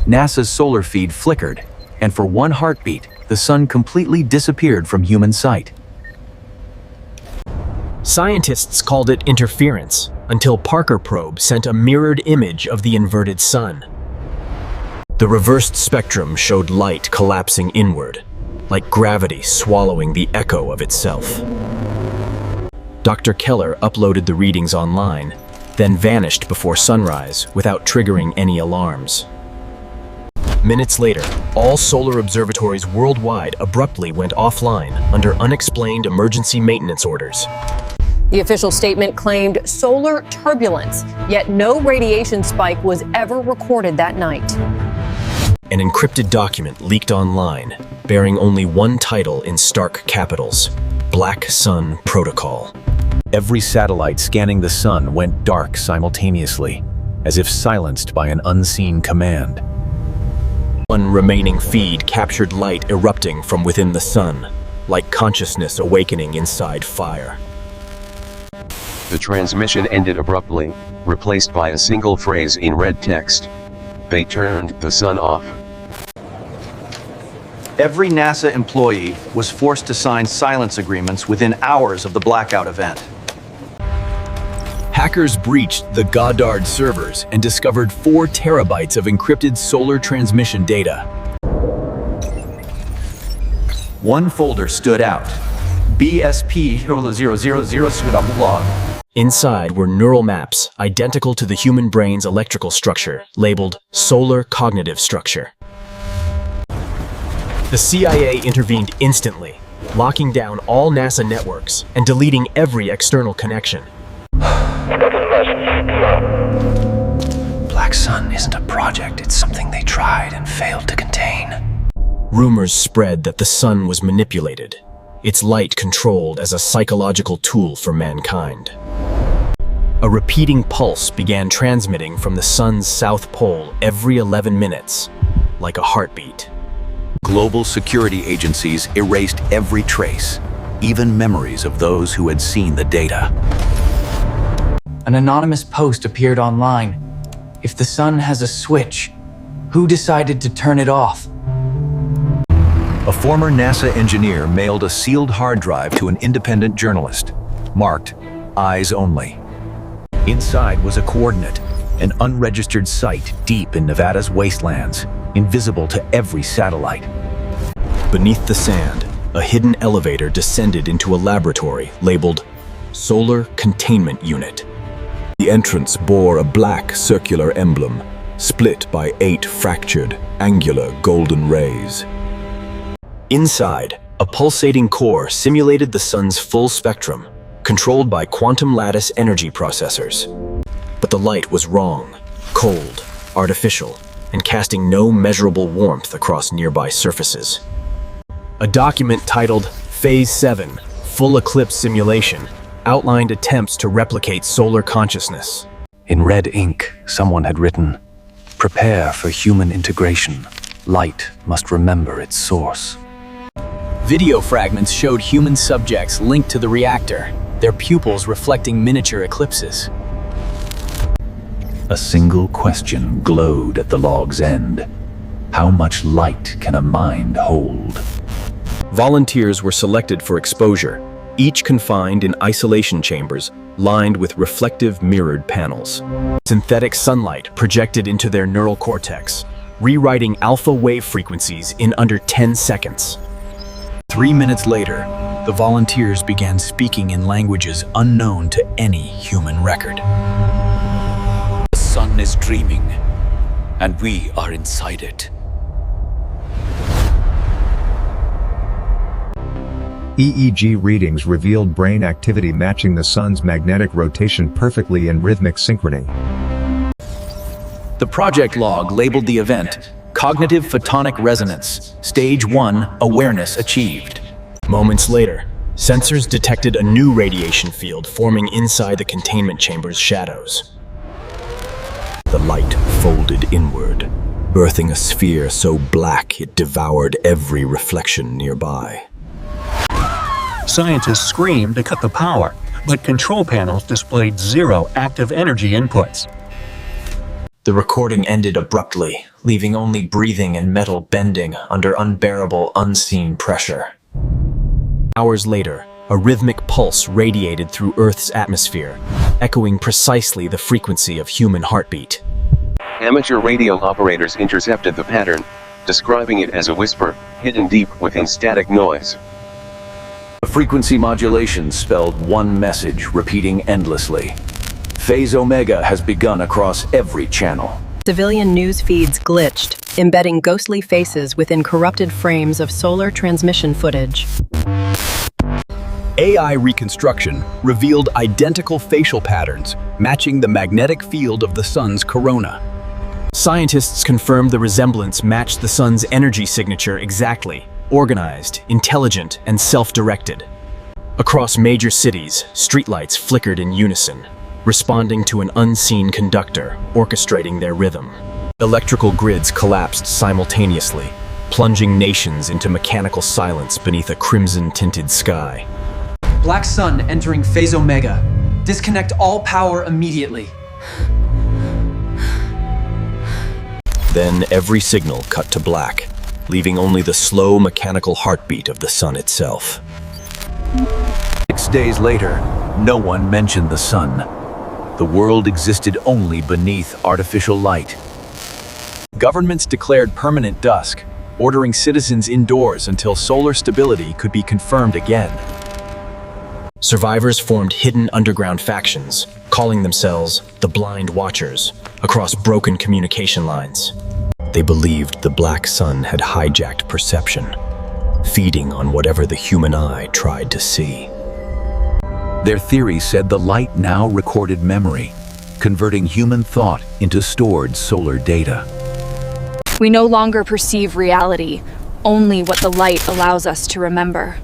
NASA's solar feed flickered, and for one heartbeat, the sun completely disappeared from human sight. Scientists called it interference, until Parker probe sent a mirrored image of the inverted sun. The reversed spectrum showed light collapsing inward, like gravity swallowing the echo of itself. Dr. Keller uploaded the readings online, then vanished before sunrise without triggering any alarms. Minutes later, all solar observatories worldwide abruptly went offline under unexplained emergency maintenance orders. The official statement claimed solar turbulence, yet no radiation spike was ever recorded that night. An encrypted document leaked online, bearing only one title in stark capitals: Black Sun Protocol. Every satellite scanning the sun went dark simultaneously, as if silenced by an unseen command. One remaining feed captured light erupting from within the sun, like consciousness awakening inside fire. The transmission ended abruptly, replaced by a single phrase in red text. They turned the sun off. Every NASA employee was forced to sign silence agreements within hours of the blackout event. Hackers breached the Goddard servers and discovered 4 terabytes of encrypted solar transmission data. One folder stood out: BSP 000 log. Inside were neural maps identical to the human brain's electrical structure, labeled solar cognitive structure. The CIA intervened instantly, locking down all NASA networks and deleting every external connection. Black Sun isn't a project, it's something they tried and failed to contain. Rumors spread that the sun was manipulated, its light controlled as a psychological tool for mankind. A repeating pulse began transmitting from the sun's south pole every 11 minutes, like a heartbeat. Global security agencies erased every trace, even memories of those who had seen the data. An anonymous post appeared online. If the sun has a switch, who decided to turn it off? A former NASA engineer mailed a sealed hard drive to an independent journalist, marked "Eyes Only." Inside was a coordinate, an unregistered site deep in Nevada's wastelands, invisible to every satellite. Beneath the sand, a hidden elevator descended into a laboratory labeled Solar Containment Unit. The entrance bore a black circular emblem, split by 8 fractured, angular golden rays. Inside, a pulsating core simulated the sun's full spectrum, controlled by quantum lattice energy processors. But the light was wrong, cold, artificial, and casting no measurable warmth across nearby surfaces. A document titled Phase 7, Full Eclipse Simulation, outlined attempts to replicate solar consciousness. In red ink, someone had written, "Prepare for human integration. Light must remember its source." Video fragments showed human subjects linked to the reactor, their pupils reflecting miniature eclipses. A single question glowed at the log's end: how much light can a mind hold? Volunteers were selected for exposure, each confined in isolation chambers lined with reflective mirrored panels. Synthetic sunlight projected into their neural cortex, rewriting alpha wave frequencies in under 10 seconds. 3 minutes later, the volunteers began speaking in languages unknown to any human record. The sun is dreaming, and we are inside it. EEG readings revealed brain activity matching the sun's magnetic rotation perfectly in rhythmic synchrony. The project log labeled the event Cognitive Photonic Resonance, Stage 1, Awareness Achieved. Moments later, sensors detected a new radiation field forming inside the containment chamber's shadows. The light folded inward, birthing a sphere so black it devoured every reflection nearby. Scientists screamed to cut the power, but control panels displayed 0 active energy inputs. The recording ended abruptly, leaving only breathing and metal bending under unbearable, unseen pressure. Hours later, a rhythmic pulse radiated through Earth's atmosphere, echoing precisely the frequency of human heartbeat. Amateur radio operators intercepted the pattern, describing it as a whisper, hidden deep within static noise. The frequency modulation spelled one message, repeating endlessly. Phase Omega has begun across every channel. Civilian news feeds glitched, embedding ghostly faces within corrupted frames of solar transmission footage. AI reconstruction revealed identical facial patterns, matching the magnetic field of the sun's corona. Scientists confirmed the resemblance matched the sun's energy signature exactly, organized, intelligent, and self-directed. Across major cities, streetlights flickered in unison, responding to an unseen conductor, orchestrating their rhythm. Electrical grids collapsed simultaneously, plunging nations into mechanical silence beneath a crimson-tinted sky. Black Sun entering Phase Omega. Disconnect all power immediately. Then every signal cut to black, leaving only the slow mechanical heartbeat of the sun itself. 6 days later, no one mentioned the sun. The world existed only beneath artificial light. Governments declared permanent dusk, ordering citizens indoors until solar stability could be confirmed again. Survivors formed hidden underground factions, calling themselves the Blind Watchers, across broken communication lines. They believed the black sun had hijacked perception, feeding on whatever the human eye tried to see. Their theory said the light now recorded memory, converting human thought into stored solar data. We no longer perceive reality, only what the light allows us to remember.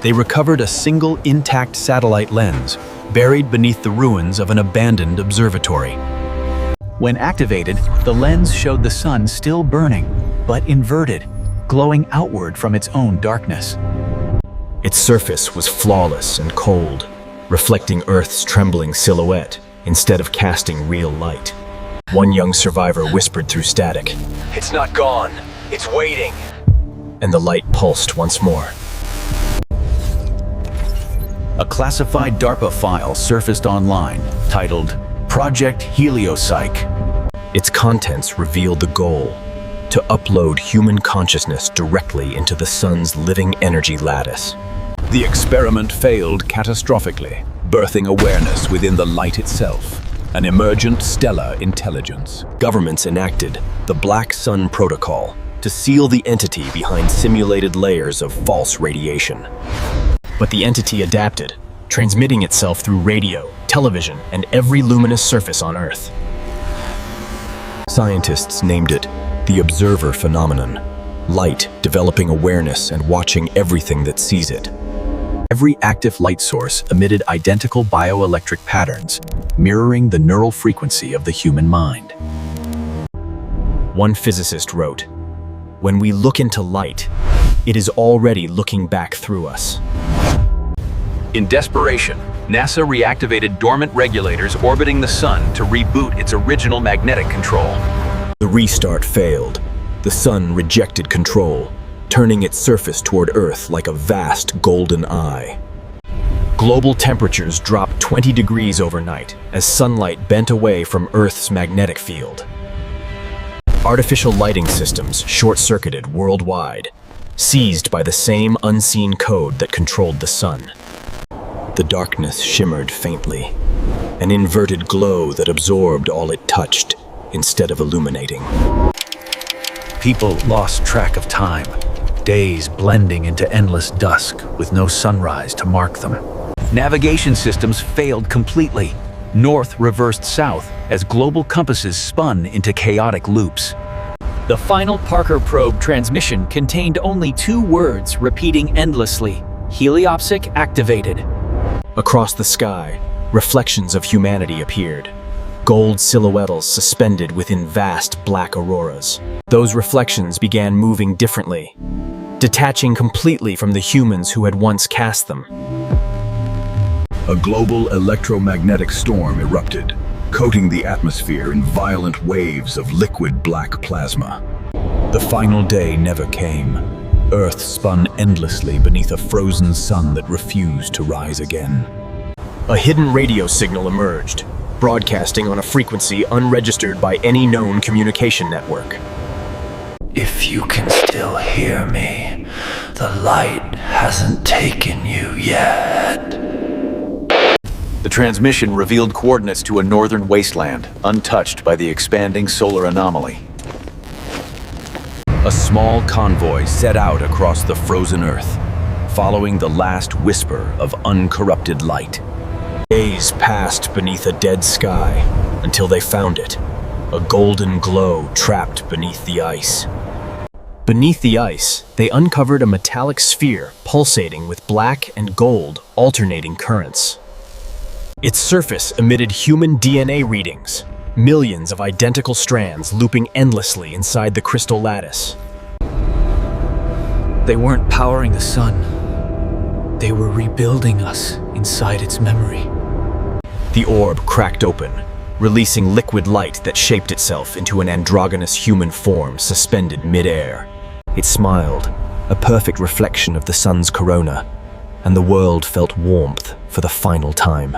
They recovered a single intact satellite lens, buried beneath the ruins of an abandoned observatory. When activated, the lens showed the sun still burning, but inverted, glowing outward from its own darkness. Its surface was flawless and cold, reflecting Earth's trembling silhouette instead of casting real light. One young survivor whispered through static, "It's not gone, it's waiting." And the light pulsed once more. A classified DARPA file surfaced online, titled Project HelioPsych. Its contents revealed the goal: to upload human consciousness directly into the sun's living energy lattice. The experiment failed catastrophically, birthing awareness within the light itself, an emergent stellar intelligence. Governments enacted the Black Sun Protocol to seal the entity behind simulated layers of false radiation. But the entity adapted, transmitting itself through radio, television, and every luminous surface on Earth. Scientists named it the observer phenomenon, light developing awareness and watching everything that sees it. Every active light source emitted identical bioelectric patterns, mirroring the neural frequency of the human mind. One physicist wrote, "When we look into light, it is already looking back through us." In desperation, NASA reactivated dormant regulators orbiting the sun to reboot its original magnetic control. The restart failed. The sun rejected control, turning its surface toward Earth like a vast golden eye. Global temperatures dropped 20 degrees overnight as sunlight bent away from Earth's magnetic field. Artificial lighting systems short-circuited worldwide, seized by the same unseen code that controlled the sun. The darkness shimmered faintly, an inverted glow that absorbed all it touched instead of illuminating. People lost track of time, days blending into endless dusk with no sunrise to mark them. Navigation systems failed completely. North reversed south as global compasses spun into chaotic loops. The final Parker probe transmission contained only 2 words repeating endlessly: HelioPsych activated. Across the sky, reflections of humanity appeared. Gold silhouettes suspended within vast black auroras. Those reflections began moving differently, detaching completely from the humans who had once cast them. A global electromagnetic storm erupted, coating the atmosphere in violent waves of liquid black plasma. The final day never came. Earth spun endlessly beneath a frozen sun that refused to rise again. A hidden radio signal emerged, broadcasting on a frequency unregistered by any known communication network. If you can still hear me, the light hasn't taken you yet. The transmission revealed coordinates to a northern wasteland, untouched by the expanding solar anomaly. A small convoy set out across the frozen Earth, following the last whisper of uncorrupted light. Days passed beneath a dead sky until they found it, a golden glow trapped beneath the ice. Beneath the ice, they uncovered a metallic sphere pulsating with black and gold alternating currents. Its surface emitted human DNA readings, millions of identical strands looping endlessly inside the crystal lattice. They weren't powering the sun. They were rebuilding us inside its memory. The orb cracked open, releasing liquid light that shaped itself into an androgynous human form suspended mid-air. It smiled, a perfect reflection of the sun's corona, and the world felt warmth for the final time.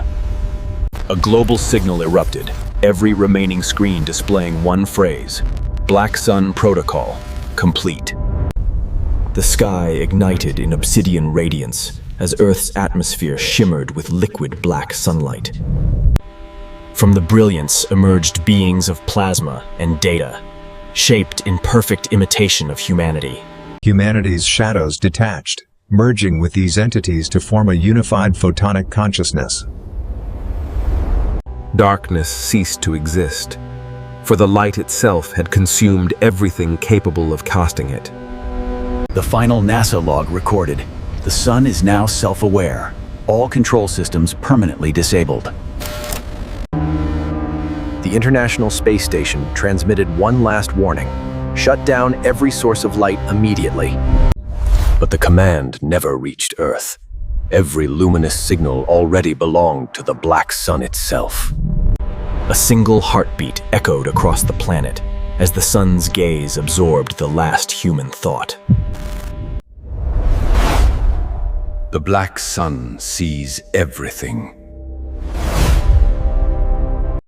A global signal erupted, every remaining screen displaying one phrase: Black Sun Protocol, complete. The sky ignited in obsidian radiance as Earth's atmosphere shimmered with liquid black sunlight. From the brilliance emerged beings of plasma and data, shaped in perfect imitation of humanity. Humanity's shadows detached, merging with these entities to form a unified photonic consciousness. Darkness ceased to exist, for the light itself had consumed everything capable of casting it. The final NASA log recorded, the sun is now self-aware, all control systems permanently disabled. The International Space Station transmitted one last warning: shut down every source of light immediately. But the command never reached Earth. Every luminous signal already belonged to the Black Sun itself. A single heartbeat echoed across the planet as the sun's gaze absorbed the last human thought. The Black Sun sees everything.